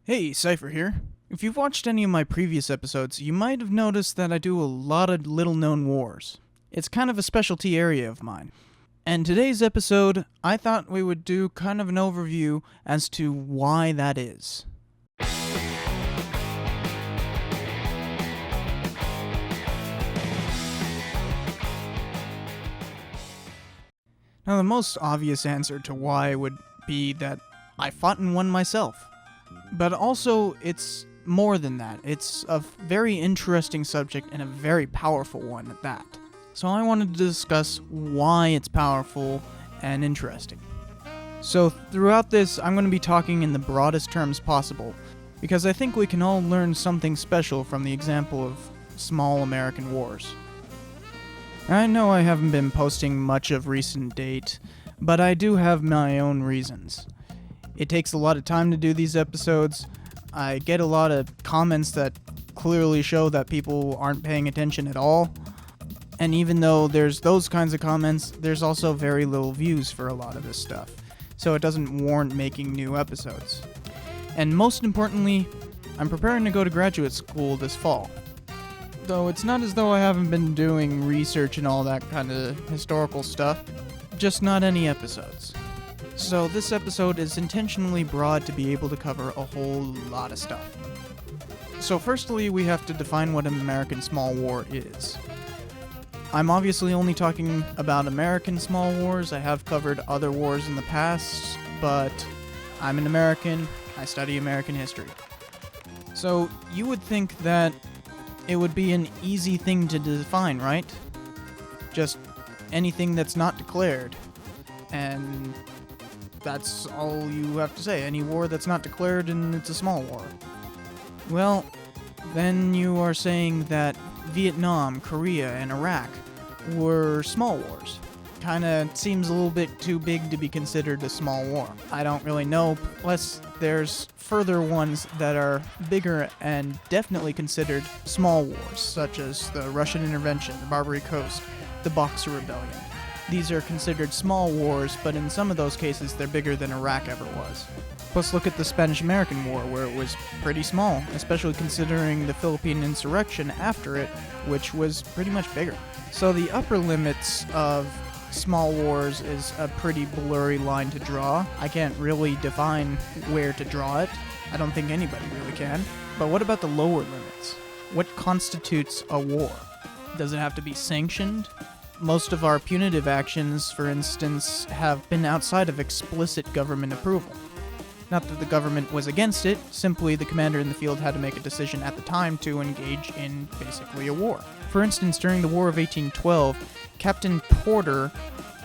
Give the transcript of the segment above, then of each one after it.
Hey, Cypher here. If you've watched any of my previous episodes, you might have noticed that I do a lot of little-known wars. It's kind of a specialty area of mine. And today's episode, I thought we would do kind of an overview as to why that is. Now, the most obvious answer to why would be that I fought and won myself. But also, it's more than that. It's a very interesting subject and a very powerful one at that. So I wanted to discuss why it's powerful and interesting. So throughout this, I'm going to be talking in the broadest terms possible, because I think we can all learn something special from the example of small American wars. I know I haven't been posting much of recent date, but I do have my own reasons. It takes a lot of time to do these episodes. I get a lot of comments that clearly show that people aren't paying attention at all. And even though there's those kinds of comments, there's also very little views for a lot of this stuff. So it doesn't warrant making new episodes. And most importantly, I'm preparing to go to graduate school this fall. Though it's not as though I haven't been doing research and all that kind of historical stuff, just not any episodes. So this episode is intentionally broad to be able to cover a whole lot of stuff. So firstly, we have to define what an American small war is. I'm obviously only talking about American small wars. I have covered other wars in the past, but I'm an American. I study American history. So you would think that it would be an easy thing to define, right? Just anything that's not declared. And that's all you have to say. Any war that's not declared, and it's a small war. Well, then you are saying that Vietnam, Korea, and Iraq were small wars. Kinda seems a little bit too big to be considered a small war. I don't really know, plus there's further ones that are bigger and definitely considered small wars, such as the Russian intervention, the Barbary Coast, the Boxer Rebellion. These are considered small wars, but in some of those cases, they're bigger than Iraq ever was. Plus, look at the Spanish-American War, where it was pretty small, especially considering the Philippine insurrection after it, which was pretty much bigger. So the upper limits of small wars is a pretty blurry line to draw. I can't really define where to draw it. I don't think anybody really can. But what about the lower limits? What constitutes a war? Does it have to be sanctioned? Most of our punitive actions, for instance, have been outside of explicit government approval. Not that the government was against it, simply the commander in the field had to make a decision at the time to engage in basically a war. For instance, during the War of 1812, Captain Porter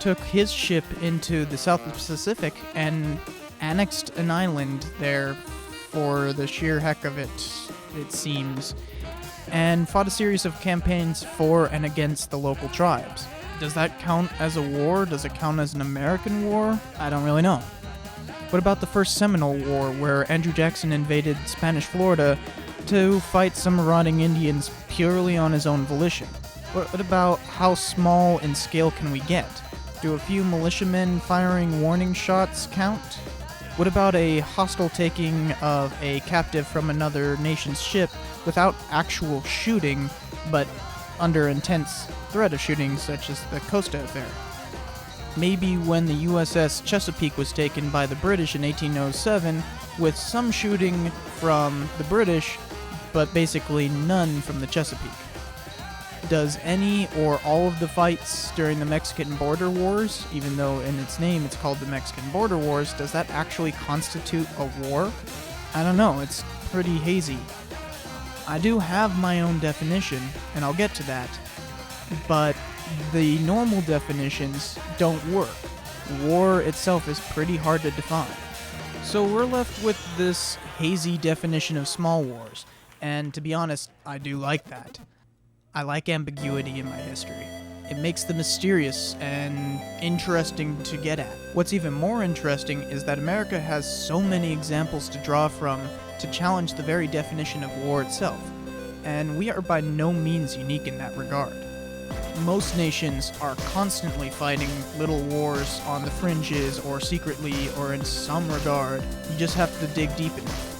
took his ship into the South Pacific and annexed an island there for the sheer heck of it seems, and fought a series of campaigns for and against the local tribes. Does that count as a war? Does it count as an American war? I don't really know. What about the First Seminole War, where Andrew Jackson invaded Spanish Florida to fight some marauding Indians purely on his own volition? What about how small in scale can we get? Do a few militiamen firing warning shots count? What about a hostile taking of a captive from another nation's ship without actual shooting, but under intense threat of shooting, such as the Costa affair? Maybe when the USS Chesapeake was taken by the British in 1807, with some shooting from the British, but basically none from the Chesapeake. Does any or all of the fights during the Mexican border wars, even though in its name it's called the Mexican border wars, does that actually constitute a war? I don't know, it's pretty hazy. I do have my own definition, and I'll get to that, but the normal definitions don't work. War itself is pretty hard to define. So we're left with this hazy definition of small wars, and to be honest, I do like that. I like ambiguity in my history. It makes them mysterious and interesting to get at. What's even more interesting is that America has so many examples to draw from to challenge the very definition of war itself, and we are by no means unique in that regard. Most nations are constantly fighting little wars on the fringes or secretly or in some regard. You just have to dig deep enough.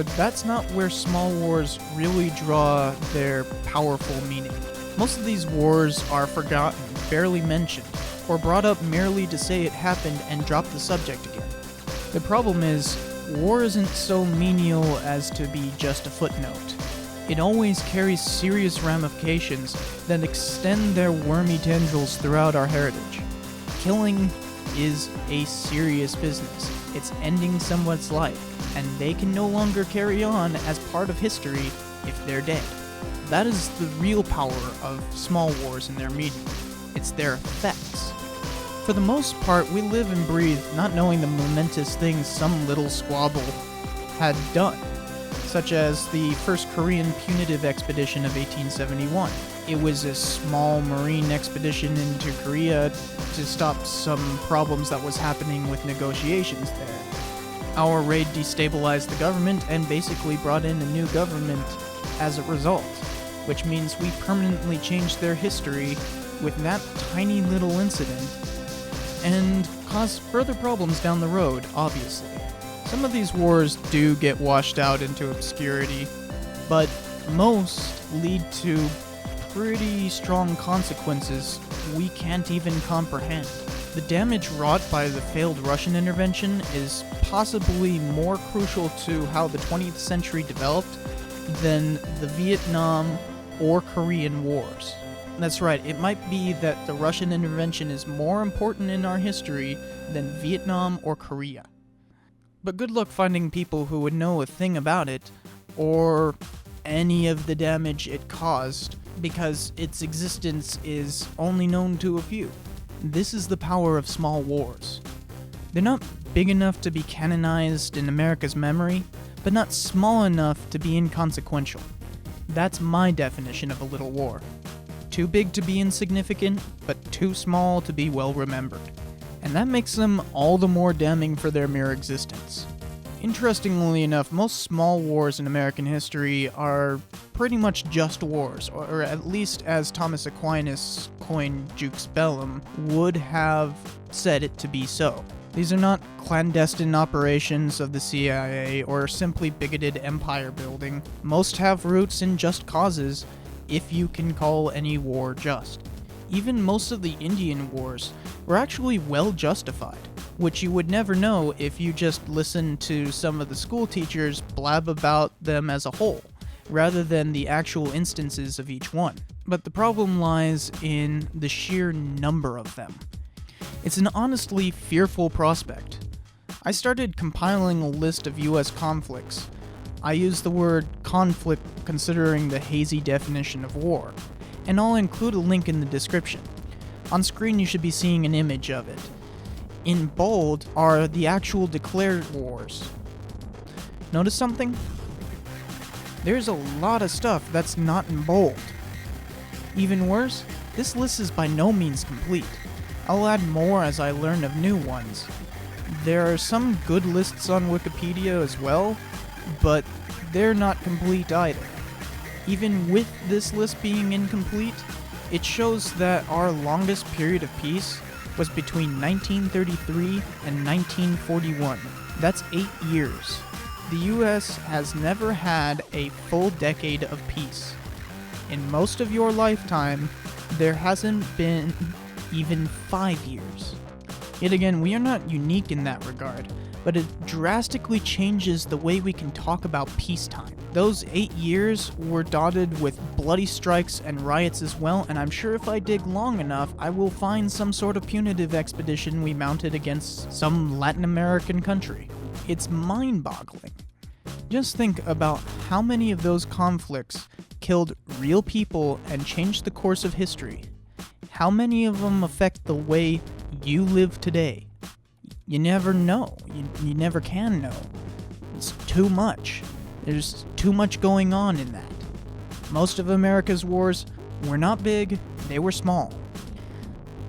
But that's not where small wars really draw their powerful meaning. Most of these wars are forgotten, barely mentioned, or brought up merely to say it happened and drop the subject again. The problem is, war isn't so menial as to be just a footnote. It always carries serious ramifications that extend their wormy tendrils throughout our heritage. Killing is a serious business. It's ending someone's life, and they can no longer carry on as part of history if they're dead. That is the real power of small wars and their meaning. It's their effects. For the most part, we live and breathe not knowing the momentous things some little squabble had done, such as the first Korean punitive expedition of 1871. It was a small marine expedition into Korea to stop some problems that was happening with negotiations there. Our raid destabilized the government and basically brought in a new government as a result, which means we permanently changed their history with that tiny little incident and caused further problems down the road, obviously. Some of these wars do get washed out into obscurity, but most lead to pretty strong consequences we can't even comprehend. The damage wrought by the failed Russian intervention is possibly more crucial to how the 20th century developed than the Vietnam or Korean wars. That's right, it might be that the Russian intervention is more important in our history than Vietnam or Korea. But good luck finding people who would know a thing about it, or any of the damage it caused, because its existence is only known to a few. This is the power of small wars. They're not big enough to be canonized in America's memory, but not small enough to be inconsequential. That's my definition of a little war. Too big to be insignificant, but too small to be well remembered. And that makes them all the more damning for their mere existence. Interestingly enough, most small wars in American history are pretty much just wars, or at least as Thomas Aquinas coined Jux Bellum would have said it to be so. These are not clandestine operations of the CIA or simply bigoted empire building. Most have roots in just causes, if you can call any war just. Even most of the Indian wars were actually well justified, which you would never know if you just listened to some of the school teachers blab about them as a whole, rather than the actual instances of each one. But the problem lies in the sheer number of them. It's an honestly fearful prospect. I started compiling a list of US conflicts. I use the word conflict considering the hazy definition of war, and I'll include a link in the description. On screen you should be seeing an image of it. In bold are the actual declared wars. Notice something? There's a lot of stuff that's not in bold. Even worse, this list is by no means complete. I'll add more as I learn of new ones. There are some good lists on Wikipedia as well, but they're not complete either. Even with this list being incomplete, it shows that our longest period of peace was between 1933 and 1941. That's 8 years. The US has never had a full decade of peace. In most of your lifetime, there hasn't been even 5 years. Yet again, we are not unique in that regard, but it drastically changes the way we can talk about peacetime. Those 8 years were dotted with bloody strikes and riots as well, and I'm sure if I dig long enough, I will find some sort of punitive expedition we mounted against some Latin American country. It's mind-boggling. Just think about how many of those conflicts killed real people and changed the course of history. How many of them affect the way you live today? You never know. You never can know. It's too much. There's too much going on in that. Most of America's wars were not big, they were small.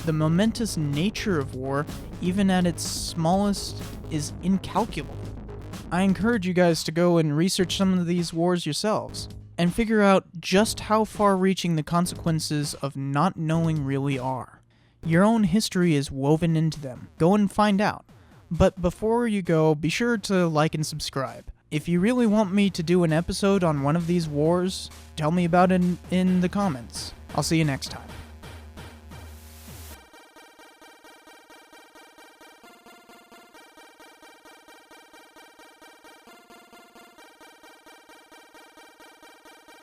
The momentous nature of war, even at its smallest, is incalculable. I encourage you guys to go and research some of these wars yourselves, and figure out just how far-reaching the consequences of not knowing really are. Your own history is woven into them. Go and find out. But before you go, be sure to like and subscribe. If you really want me to do an episode on one of these wars, tell me about it in the comments. I'll see you next time.